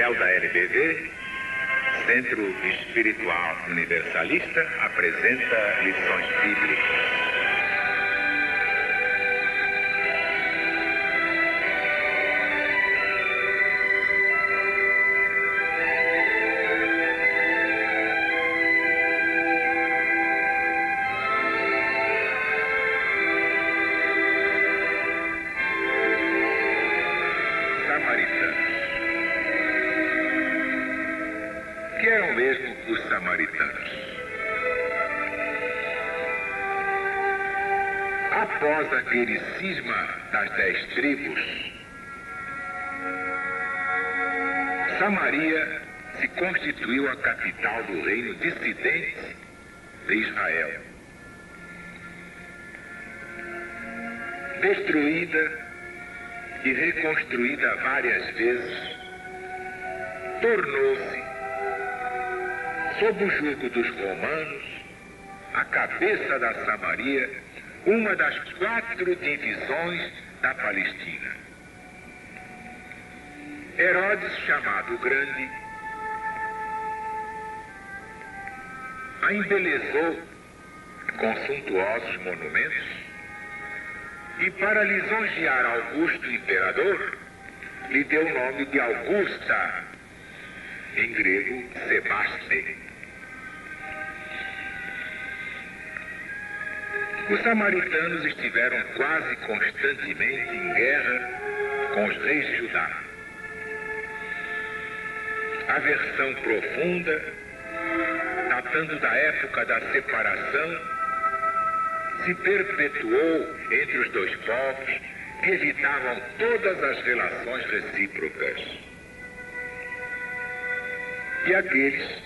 oficial da LBV, Centro Espiritual Universalista, apresenta lições bíblicas. Que eram mesmo os samaritanos? Após aquele cisma das 10 tribos, Samaria se constituiu a capital do reino dissidente de Israel. Destruída e reconstruída várias vezes, tornou-se, sob o jugo dos romanos, a cabeça da Samaria, uma das 4 divisões da Palestina. Herodes, chamado Grande, a embelezou com suntuosos monumentos e, para lisonjear Augusto imperador, lhe deu o nome de Augusta, em grego, Sebaste. Os samaritanos estiveram quase constantemente em guerra com os reis de Judá. Aversão profunda, datando da época da separação, se perpetuou entre os dois povos que evitavam todas as relações recíprocas. E aqueles,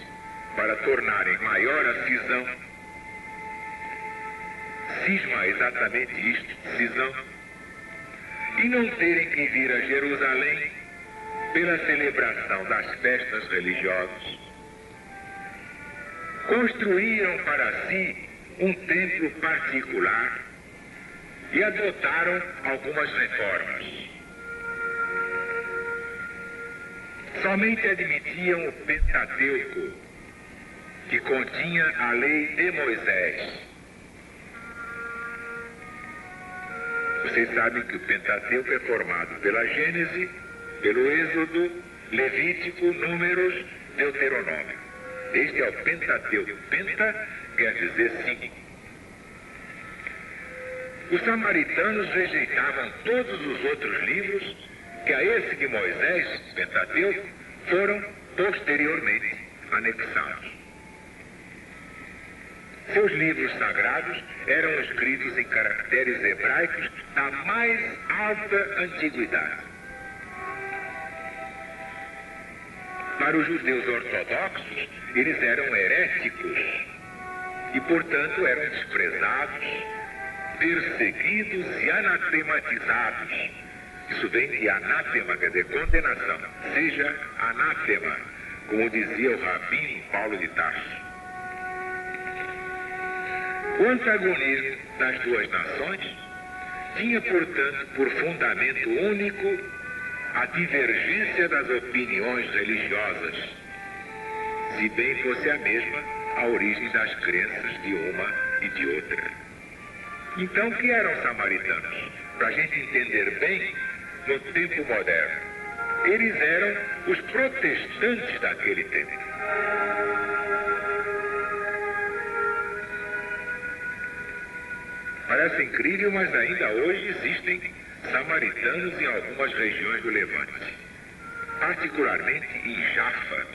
para tornarem maior a cisão, cisma exatamente isto, cisão, e não terem que vir a Jerusalém pela celebração das festas religiosas, construíram para si um templo particular e adotaram algumas reformas. Somente admitiam o Pentateuco, que continha a lei de Moisés. Vocês sabem que o Pentateuco é formado pela Gênese, pelo Êxodo, Levítico, Números, Deuteronômio. Este é o Pentateuco. Penta quer dizer 5. Os samaritanos rejeitavam todos os outros livros que a esse de Moisés, Pentateuco, foram posteriormente anexados. Seus livros sagrados eram escritos em caracteres hebraicos da mais alta antiguidade. Para os judeus ortodoxos, eles eram heréticos e, portanto, eram desprezados, perseguidos e anatematizados. Isso vem de anátema, quer dizer, condenação. Seja anátema, como dizia o rabino Paulo de Tarso. O antagonismo das duas nações tinha, portanto, por fundamento único a divergência das opiniões religiosas, se bem fosse a mesma a origem das crenças de uma e de outra. Então, o que eram os samaritanos? Para a gente entender bem, no tempo moderno, eles eram os protestantes daquele tempo. Parece incrível, mas ainda hoje existem samaritanos em algumas regiões do Levante, particularmente em Jaffa.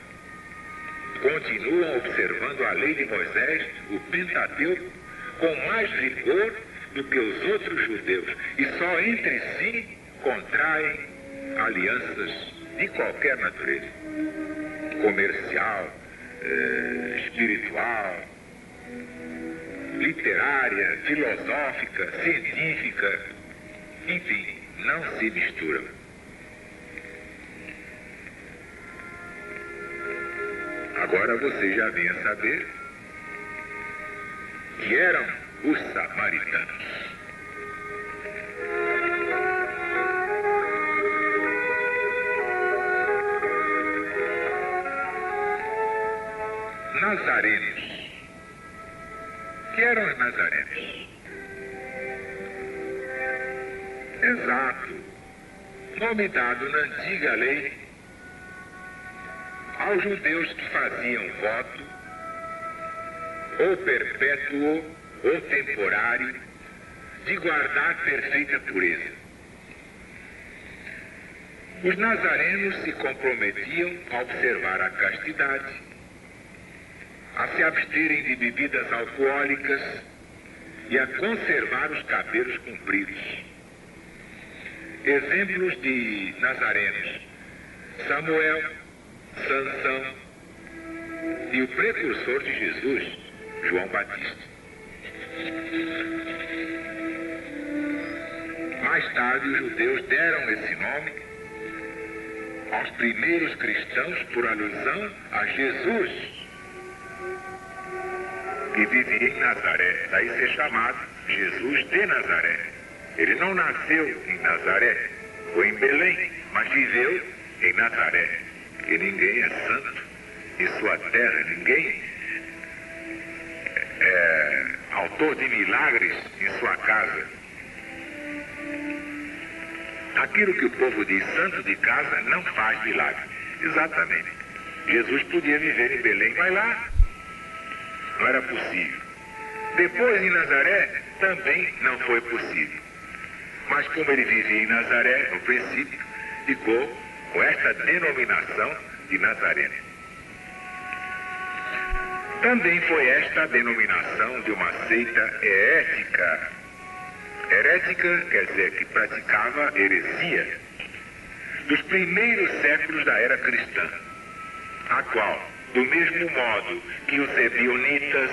Continuam observando a lei de Moisés, o Pentateuco, com mais rigor do que os outros judeus, e só entre si contraem alianças de qualquer natureza, comercial, espiritual, literária, filosófica, científica, enfim, não se misturam. Agora você já vem a saber que eram os samaritanos. nazarenos. Que eram os nazarenos? Exato. Nome dado na antiga lei aos judeus que faziam voto, ou perpétuo, ou temporário, de guardar perfeita pureza. Os nazarenos se comprometiam a observar a castidade, a se absterem de bebidas alcoólicas e a conservar os cabelos compridos. Exemplos de nazarenos: Samuel, Sansão e o precursor de Jesus, João Batista. Mais tarde, os judeus deram esse nome aos primeiros cristãos por alusão a Jesus, que vivia em Nazaré. Daí ser chamado Jesus de Nazaré. Ele não nasceu em Nazaré, foi em Belém, mas viveu em Nazaré. E ninguém é santo em sua terra, ninguém é autor de milagres em sua casa. Aquilo que o povo diz santo de casa não faz milagre. Exatamente. Jesus podia viver em Belém, mas lá não era possível. Depois em Nazaré também não foi possível. Mas como ele vivia em Nazaré, no princípio, ficou com esta denominação de Nazareno. Também foi esta a denominação de uma seita herética. Herética quer dizer que praticava heresia, dos primeiros séculos da era cristã, a qual, do mesmo modo que os ebionitas,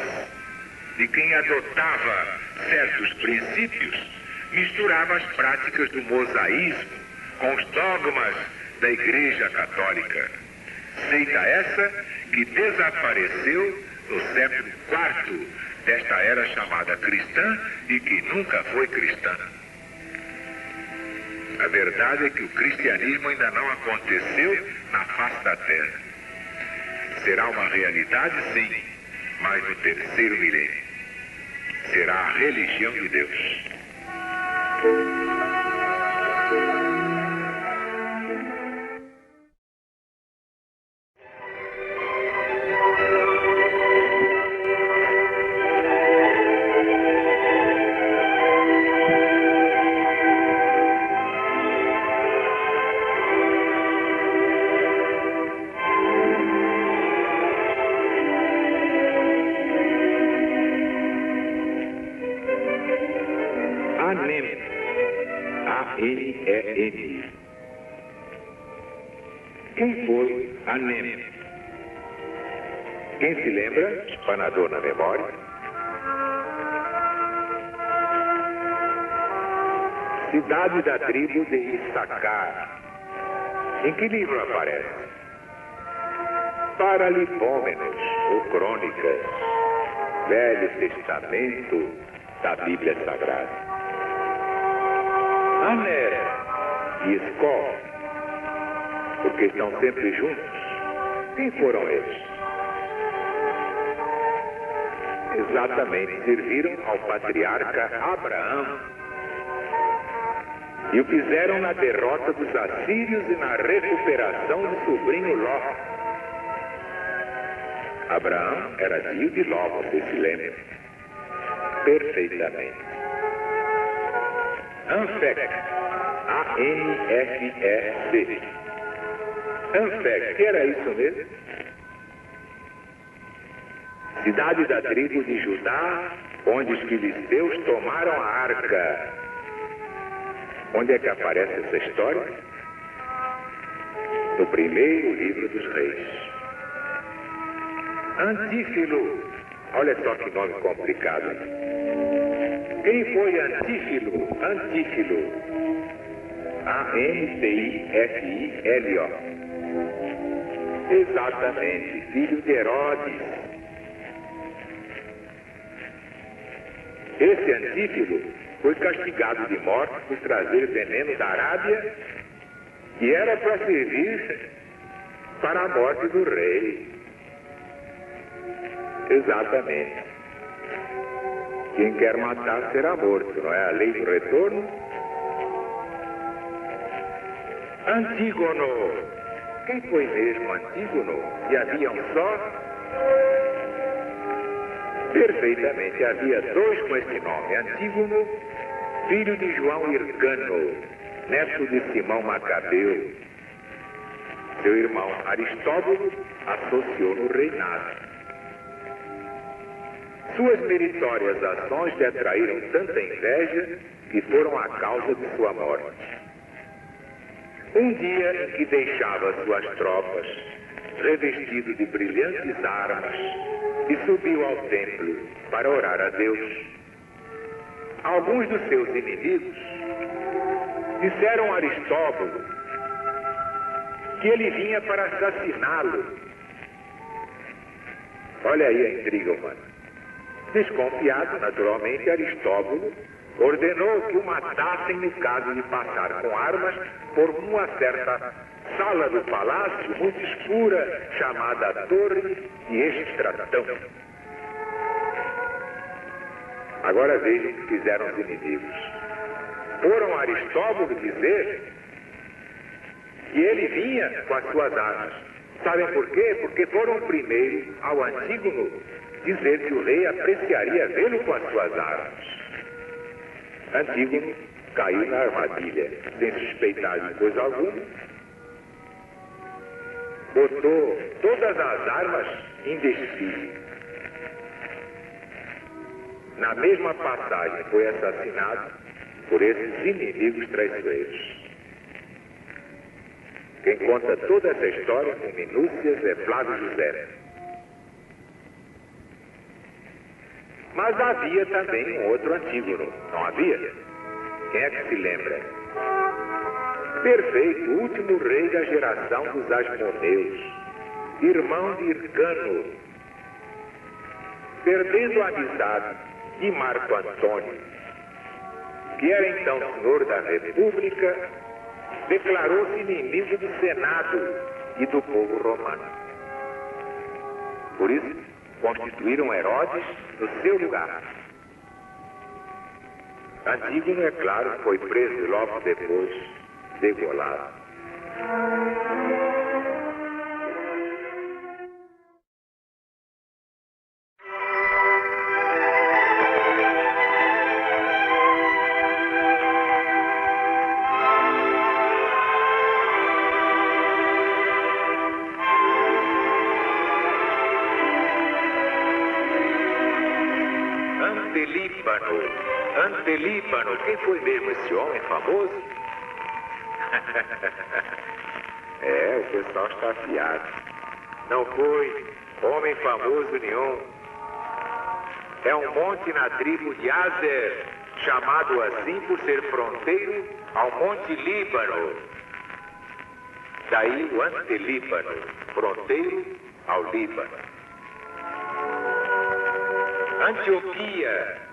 de quem adotava certos princípios, misturava as práticas do mosaísmo com os dogmas da Igreja Católica. Seita essa que desapareceu no século IV desta era chamada cristã e que nunca foi cristã. A verdade é que o cristianismo ainda não aconteceu na face da terra. Será uma realidade, sim, mas no terceiro milênio. Será a religião de Deus. A-N-E-M. Quem foi Anem? Quem se lembra? Espanador na memória. Cidade da tribo de Issacar. Em que livro aparece? Paralipômenos, ou Crônicas, Velho Testamento da Bíblia Sagrada. Aner e Escol, porque estão sempre juntos. Quem foram eles? Exatamente, serviram ao patriarca Abraão e o fizeram na derrota dos assírios e na recuperação do sobrinho Ló. Abraão era tio de Ló, você se lembra? Perfeitamente. Anfec, A-N-F-E-C. Anfec, que era isso mesmo? Cidade da tribo de Judá, onde os filisteus tomaram a arca. Onde é que aparece essa história? No primeiro livro dos reis. Antífilo, olha só que nome complicado, hein? Quem foi Antífilo? Antífilo. A-N-T-I-F-I-L-O. Exatamente, filho de Herodes. Esse Antífilo foi castigado de morte por trazer veneno da Arábia e era para servir para a morte do rei. Exatamente. Quem quer matar será morto, não é a lei do retorno? Antígono. Quem foi mesmo Antígono? E havia um só? Perfeitamente, havia dois com esse nome. Antígono, filho de João Hircano, neto de Simão Macabeu. Seu irmão Aristóbulo associou no reinado. Suas meritórias ações lhe atraíram tanta inveja que foram a causa de sua morte. Um dia em que deixava suas tropas, revestido de brilhantes armas, e subiu ao templo para orar a Deus, alguns dos seus inimigos disseram a Aristóbulo que ele vinha para assassiná-lo. Olha aí a intriga humana. Desconfiado, naturalmente, Aristóbulo ordenou que o matassem no caso de passar com armas por uma certa sala do palácio muito escura, chamada Torre de Estratão. Agora vejam o que fizeram os inimigos. Foram a Aristóbulo dizer que ele vinha com as suas armas. Sabem por quê? Porque foram primeiro ao Antígono dizer que o rei apreciaria vê-lo com as suas armas. Antígono caiu na armadilha, sem suspeitar de coisa alguma, botou todas as armas em desfile. Na mesma passagem foi assassinado por esses inimigos traiçoeiros. Quem conta toda essa história com minúcias é Flávio José. Mas havia também um outro Antígono, não havia? Quem é que se lembra? Perfeito, o último rei da geração dos Asmoneus, irmão de Hircano, perdendo a amizade de Marco Antônio, que era então senhor da República, declarou-se inimigo do Senado e do povo romano. Por isso, constituíram Herodes no seu lugar. Antígono, é claro, foi preso e logo depois degolado. Antelíbano, quem foi mesmo esse homem famoso? É, o pessoal está afiado. Não foi homem famoso nenhum. É um monte na tribo de Azer, chamado assim por ser fronteiro ao Monte Líbano. Daí o Antelíbano, fronteiro ao Líbano. Antioquia.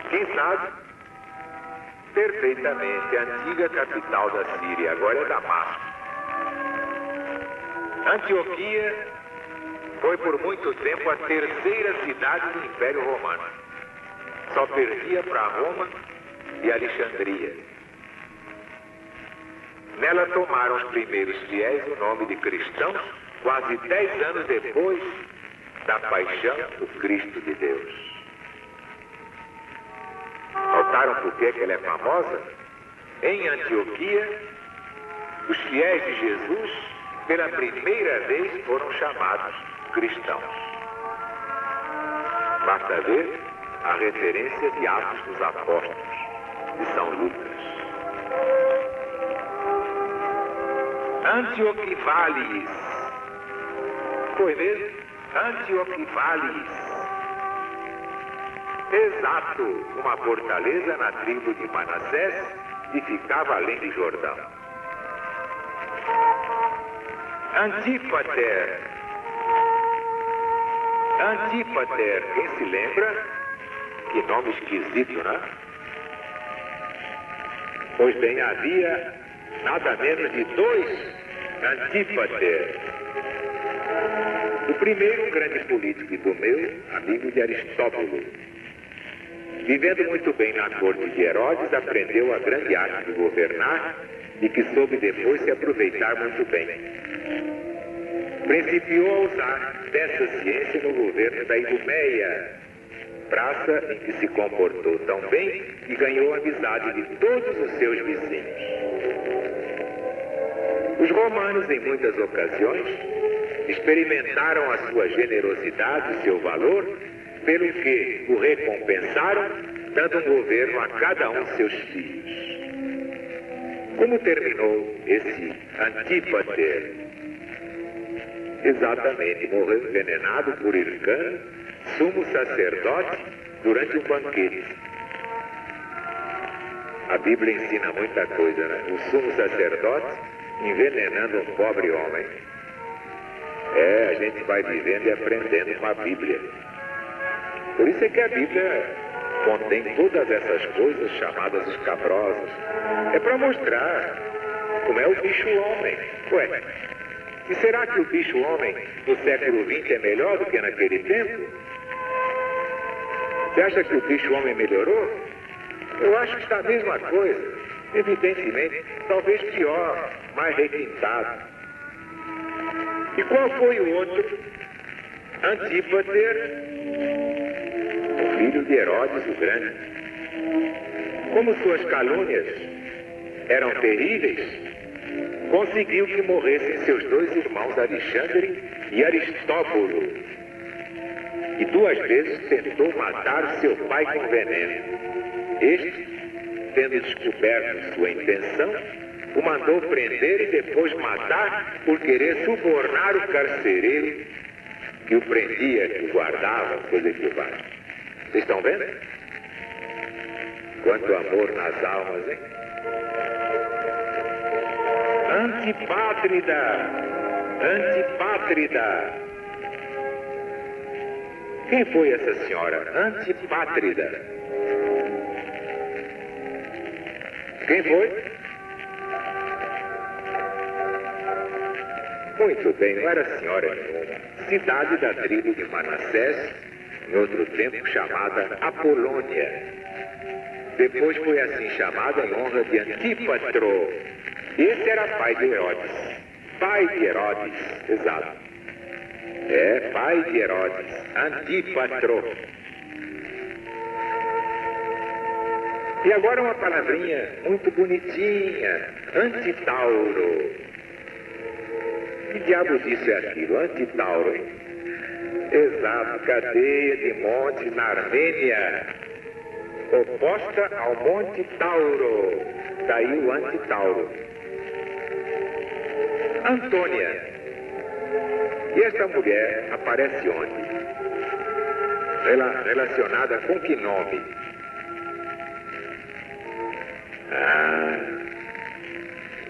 Quem sabe? Perfeitamente, a antiga capital da Síria, agora é Damasco. Antioquia foi por muito tempo a terceira cidade do Império Romano. Só perdia para Roma e Alexandria. Nela tomaram os primeiros fiéis o nome de cristãos, quase 10 anos depois da paixão do Cristo de Deus. Notaram por que ela é famosa? Em Antioquia, os fiéis de Jesus, pela primeira vez, foram chamados cristãos. Basta ver a referência de Atos dos Apóstolos, de São Lucas. Antioquivalis. Foi mesmo? Antioquivalis. Exato, uma fortaleza na tribo de Manassés que ficava além do Jordão. Antípater. Antípater, quem se lembra? Que nome esquisito, né? Pois bem, havia nada menos de 2 Antípater. O primeiro, um grande político do meu amigo de Aristóbulo. Vivendo muito bem na corte de Herodes, aprendeu a grande arte de governar e que soube depois se aproveitar muito bem. Principiou a usar dessa ciência no governo da Idumeia, praça em que se comportou tão bem e ganhou a amizade de todos os seus vizinhos. Os romanos, em muitas ocasiões, experimentaram a sua generosidade e seu valor, pelo que o recompensaram, dando um governo a cada um de seus filhos. Como terminou esse Antípater? Exatamente, morreu envenenado por Hircano, sumo sacerdote, durante um banquete. A Bíblia ensina muita coisa, né? O sumo sacerdote envenenando um pobre homem. A gente vai vivendo e aprendendo com a Bíblia. Por isso é que a Bíblia contém todas essas coisas chamadas escabrosas. É para mostrar como é o bicho-homem. Ué, e será que o bicho-homem do século XX é melhor do que naquele tempo? Você acha que o bicho-homem melhorou? Eu acho que está a mesma coisa. Evidentemente, talvez pior, mais requintado. E qual foi o outro? Antípater, o filho de Herodes o Grande. Como suas calúnias eram terríveis, conseguiu que morressem seus dois irmãos Alexandre e Aristóbulo. E 2 vezes tentou matar seu pai com veneno. Este, tendo descoberto sua intenção, o mandou prender e depois matar por querer subornar o carcereiro que o prendia, que o guardava, coisa que o vale. Vocês estão vendo? Quanto amor nas almas, hein? Antipátrida! Antipátrida! Quem foi essa senhora? Antipátrida. Quem foi? Muito bem, não era senhora nenhuma. Cidade da tribo de Manassés, em outro tempo chamada Apolônia. Depois foi assim chamada em honra de Antípatro. Esse era pai de Herodes. Pai de Herodes, exato. Pai de Herodes, Antípatro. E agora uma palavrinha muito bonitinha, Antitauro. Que diabo disso é aquilo? Antitauro, hein? Exato, cadeia de montes na Armênia, oposta ao Monte Tauro. Daí o Antitauro. Antônia. E esta mulher aparece onde? Relacionada com que nome?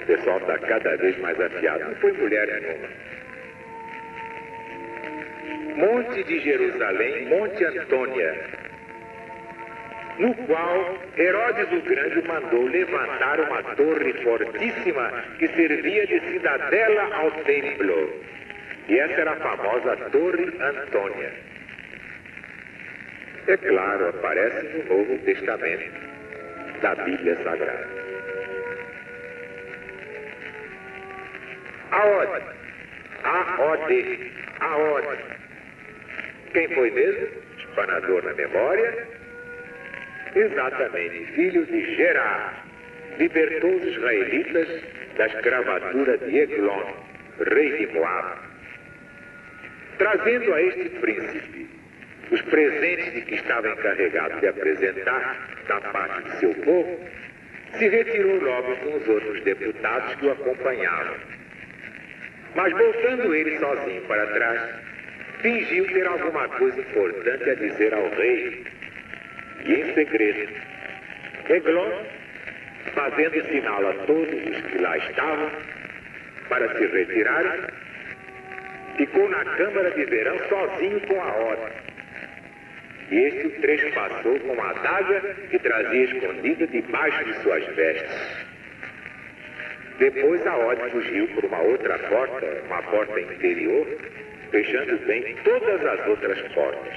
O pessoal está cada vez mais afiado. Não foi mulher nenhuma. Monte de Jerusalém, Monte Antônia, no qual Herodes o Grande mandou levantar uma torre fortíssima que servia de cidadela ao templo. E essa era a famosa Torre Antônia. É claro, aparece no Novo Testamento da Bíblia Sagrada. Aode. Quem foi mesmo? Espanador na memória? Exatamente, filho de Gerá. Libertou os israelitas da escravatura de Eglon, rei de Moab. Trazendo a este príncipe os presentes de que estava encarregado de apresentar da parte de seu povo, se retirou logo com os outros deputados que o acompanhavam. Mas voltando ele sozinho para trás, fingiu ter alguma coisa importante a dizer ao rei, e em segredo. Eglon, fazendo sinal a todos os que lá estavam para se retirarem, ficou na câmara de verão sozinho com a Ode. E este o trespassou com uma adaga que trazia escondida debaixo de suas vestes. Depois a Ode fugiu por uma outra porta, uma porta interior, fechando bem todas as outras portas.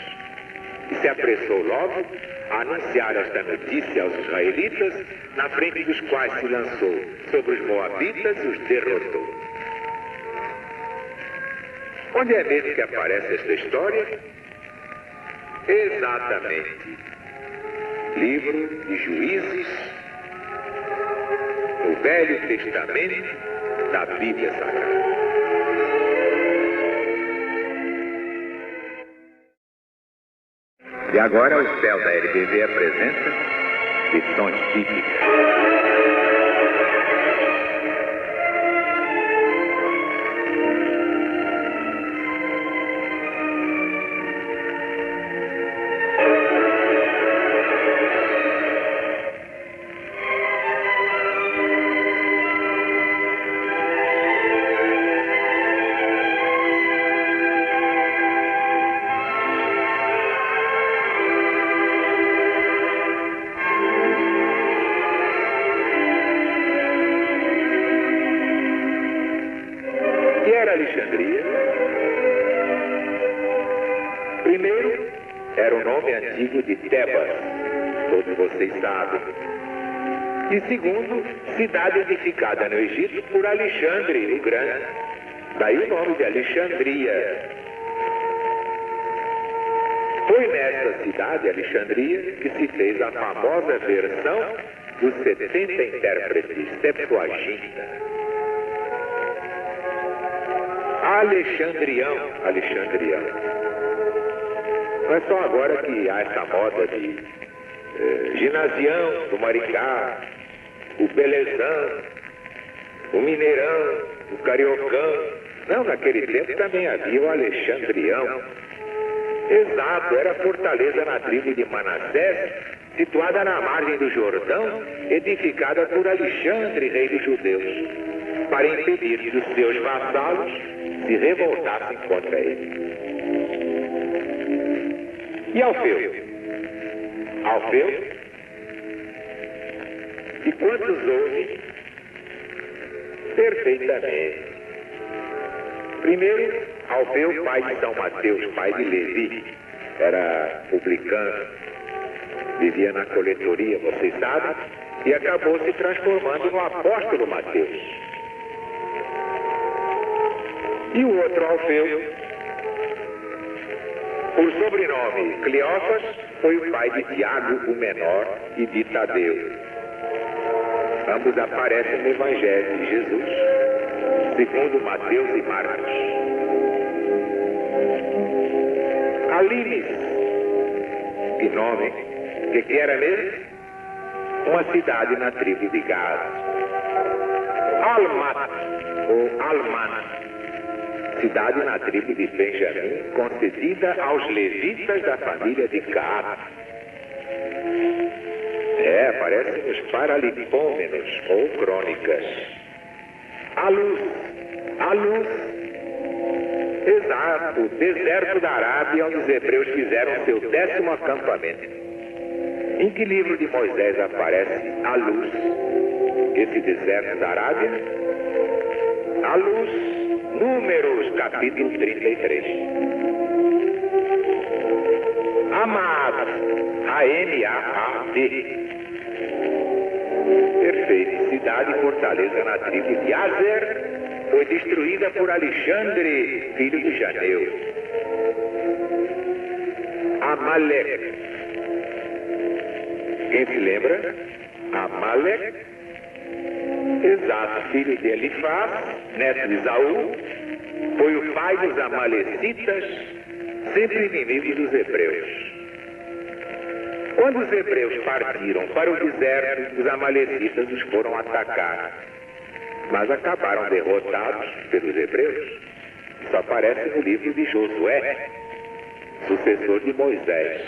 E se apressou logo a anunciar esta notícia aos israelitas, na frente dos quais se lançou sobre os moabitas e os derrotou. Onde é mesmo que aparece esta história? Exatamente. Livro de Juízes, no Velho Testamento da Bíblia Sagrada. E agora o Céu da LBV apresenta lições bíblicas. Alexandria. Primeiro, era o nome antigo de Tebas, todos vocês sabem. E segundo, cidade edificada no Egito por Alexandre o Grande. Daí o nome de Alexandria. Foi nessa cidade, Alexandria, que se fez a famosa versão dos 70 intérpretes, Septuaginta. Alexandrião. Não é só agora que há essa moda de ginasião do Maricá, o belezão, o mineirão, o cariocão. Não, naquele tempo também havia o Alexandrião. Exato, era fortaleza na tribo de Manassés, situada na margem do Jordão, edificada por Alexandre, rei dos judeus, para impedir que os seus vassalos se revoltassem contra ele. E Alfeu? Alfeu? E quantos houve? Perfeitamente. Primeiro, Alfeu, pai de São Mateus, pai de Levi, era publicano, vivia na coletoria, vocês sabem, e acabou se transformando no apóstolo Mateus. E o outro Alfeu, por sobrenome Cleófas, foi o pai de Tiago o Menor e de Tadeu. Ambos aparecem no Evangelho de Jesus, segundo Mateus e Marcos. Alimes, que nome, que era mesmo? Uma cidade na tribo de Gad. Almat, ou Alman, cidade na tribo de Benjamim, concedida aos levitas da família de Gad. Aparece nos Paralipômenos ou Crônicas. A luz, exato, deserto da Arábia, onde os hebreus fizeram seu 10º acampamento. Em que livro de Moisés aparece a luz, esse deserto da Arábia? A luz, Números, capítulo 33. Amad, A-M-A-A-D. Perfeito. Cidade e fortaleza na tribo de Azer foi destruída por Alexandre, filho de Janeu. Amalek. Quem se lembra? Amalek. Exato, filho de Elifaz, neto de Esaú, foi o pai dos amalecitas, sempre inimigos dos hebreus. Quando os hebreus partiram para o deserto, os amalecitas os foram atacar, mas acabaram derrotados pelos hebreus. Isso aparece no livro de Josué, sucessor de Moisés.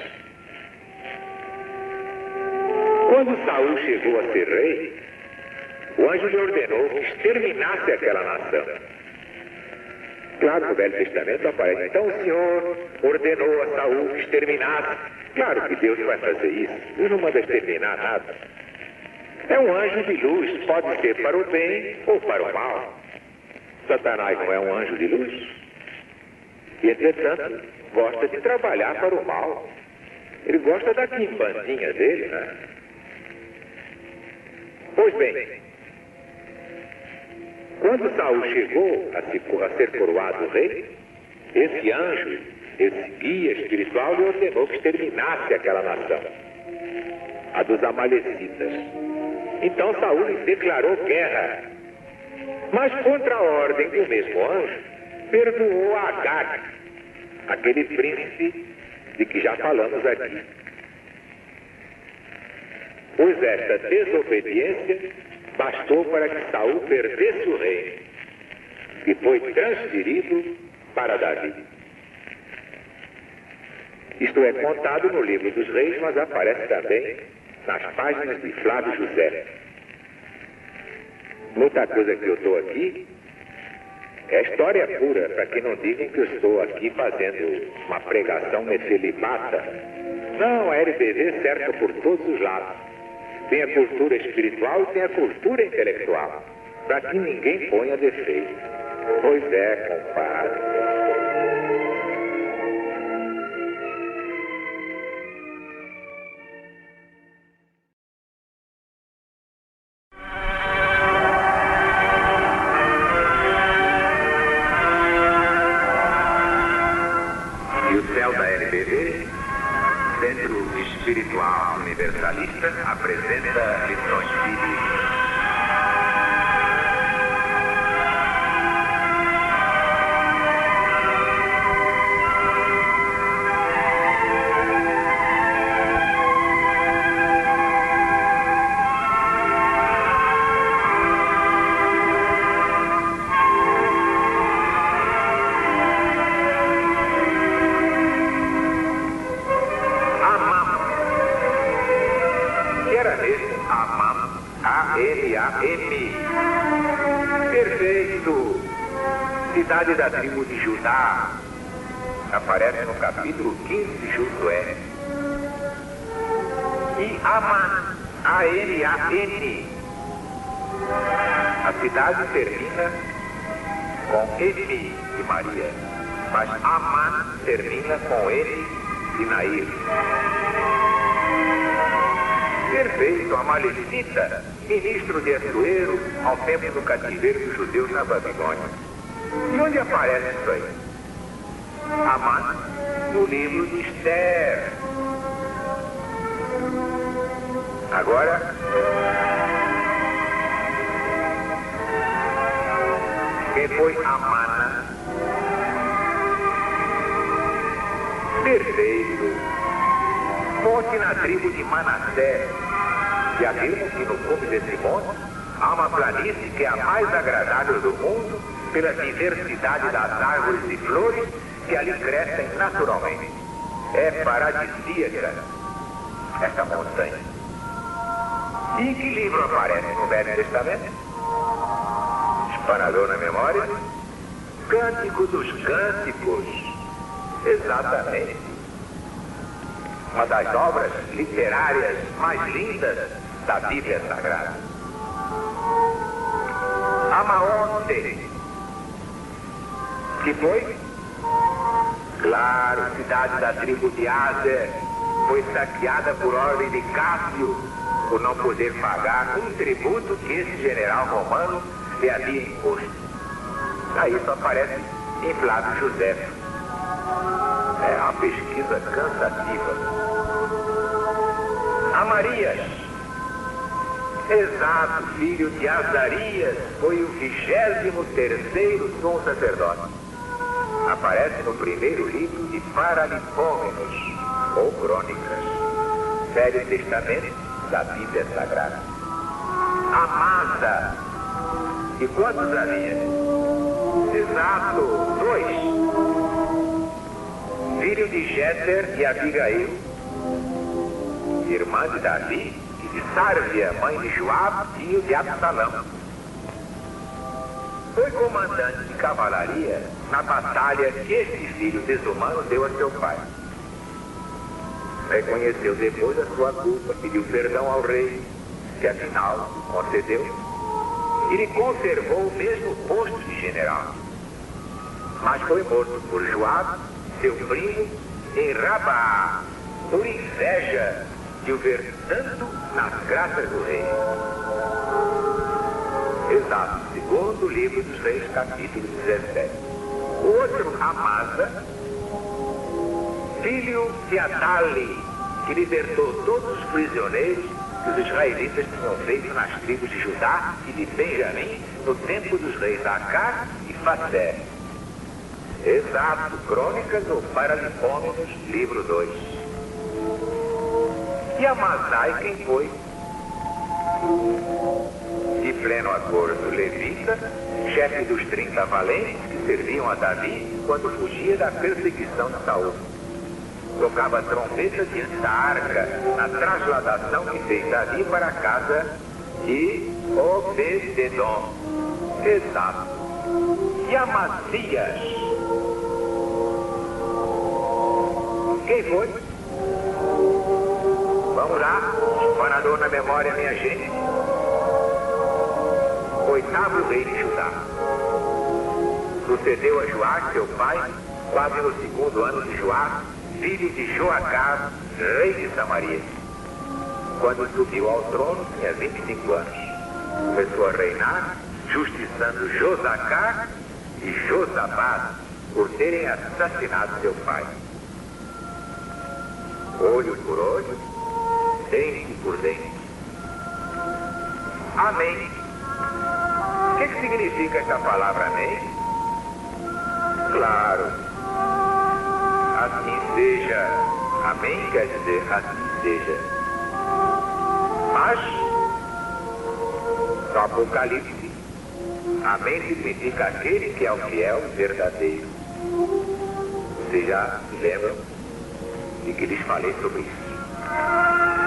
Quando Saul chegou a ser rei, o anjo lhe ordenou que exterminasse aquela nação. Claro, no Velho Testamento aparece, então o Senhor ordenou a Saul que exterminasse. Claro que Deus vai fazer isso. Deus não manda exterminar nada. É um anjo de luz, pode ser para o bem ou para o mal. Satanás não é um anjo de luz? E, entretanto, gosta de trabalhar para o mal. Ele gosta da quimbandinha dele, né? Pois bem, quando Saul chegou a ser coroado rei, esse anjo, esse guia espiritual, lhe ordenou que exterminasse aquela nação, a dos amalecitas. Então Saul lhe declarou guerra, mas contra a ordem do mesmo anjo, perdoou a Agag, aquele príncipe de que já falamos aqui. Pois esta desobediência bastou para que Saul perdesse o reino, que foi transferido para Davi. Isto é contado no livro dos reis, mas aparece também nas páginas de Flávio José. Outra coisa que eu estou aqui é história pura, para que não digam que eu estou aqui fazendo uma pregação metelibata. Não, a LBV cerca por todos os lados. Tem a cultura espiritual e tem a cultura intelectual, para que ninguém ponha defeito. Pois é, compadre. Centro Espiritual Universalista apresenta lições bíblicas. A-M-A-M. Perfeito. Cidade da tribo de Judá. Aparece no capítulo 15 de Josué. E Amman. A-M-A-N. A cidade termina com M de Maria, mas Amman termina com N de Nair. Perfeito, Amalecita, ministro de Assuero ao tempo do cativeiro dos judeus na Babilônia. E onde aparece isso aí? Amman, no livro de Esther. Agora, quem foi Amana? Perfeito. Monte na tribo de Manassés. E afirmo que no cume desse monte há uma planície que é a mais agradável do mundo pela diversidade das árvores e flores que ali crescem naturalmente. É paradisíaca essa montanha. E em que livro aparece no Velho Testamento? Espanador na memória? Cântico dos Cânticos. Exatamente. Uma das obras literárias mais lindas da Bíblia Sagrada. Amaonte, que foi? Claro, cidade da tribo de Aser, foi saqueada por ordem de Cássio, por não poder pagar um tributo que esse general romano lhe havia imposto. Aí só aparece em Flávio José. É uma pesquisa cansativa. Amarias, exato, filho de Azarias, foi o 23º sumo sacerdote. Aparece no primeiro livro de Paralipômenos, ou Crônicas, Velho Testamento da Bíblia Sagrada. Amasa, e quantos havia? Exato, 2. Filho de Jéter e Abigail, irmã de Davi, e de Sárvia, mãe de Joab, filho de Absalão. Foi comandante de cavalaria na batalha que este filho desumano deu a seu pai. Reconheceu depois a sua culpa, pediu perdão ao rei, que afinal concedeu, e lhe conservou o mesmo posto de general. mas foi morto por Joabe, seu primo, em Rabá, por inveja de o ver tanto nas graças do rei. Exato, segundo livro dos Reis, capítulo 17. O outro, Amasa, filho de Atali, que libertou todos os prisioneiros que os israelitas tinham feito nas tribos de Judá e de Benjamim no tempo dos reis Acá e Faté. Exato, Crônicas ou Paralipômenos, livro 2. E Amasai quem foi? De pleno acordo, levita, chefe dos 30 valentes que serviam a Davi quando fugia da perseguição de Saul. Tocava trombeta diante da arca na trasladação que fez Davi para a casa de Obed-Edom. Exato. E Amazias? Quem foi? Vamos lá, disparador na memória, minha gente. Oitavo rei de Judá. Sucedeu a Joás, seu pai, quase no segundo ano de Joás, filho de Joacás, rei de Samaria. Quando subiu ao trono, tinha 25 anos. Começou a reinar, justiçando Josacá e Josabá por terem assassinado seu pai. Olho por olho, dente por dente. Amém. O que significa esta palavra amém? Claro. Assim seja. Amém quer dizer assim seja. Mas, no Apocalipse, amém significa aquele que é o fiel e verdadeiro. Vocês já se lembram de que lhes falei sobre isso?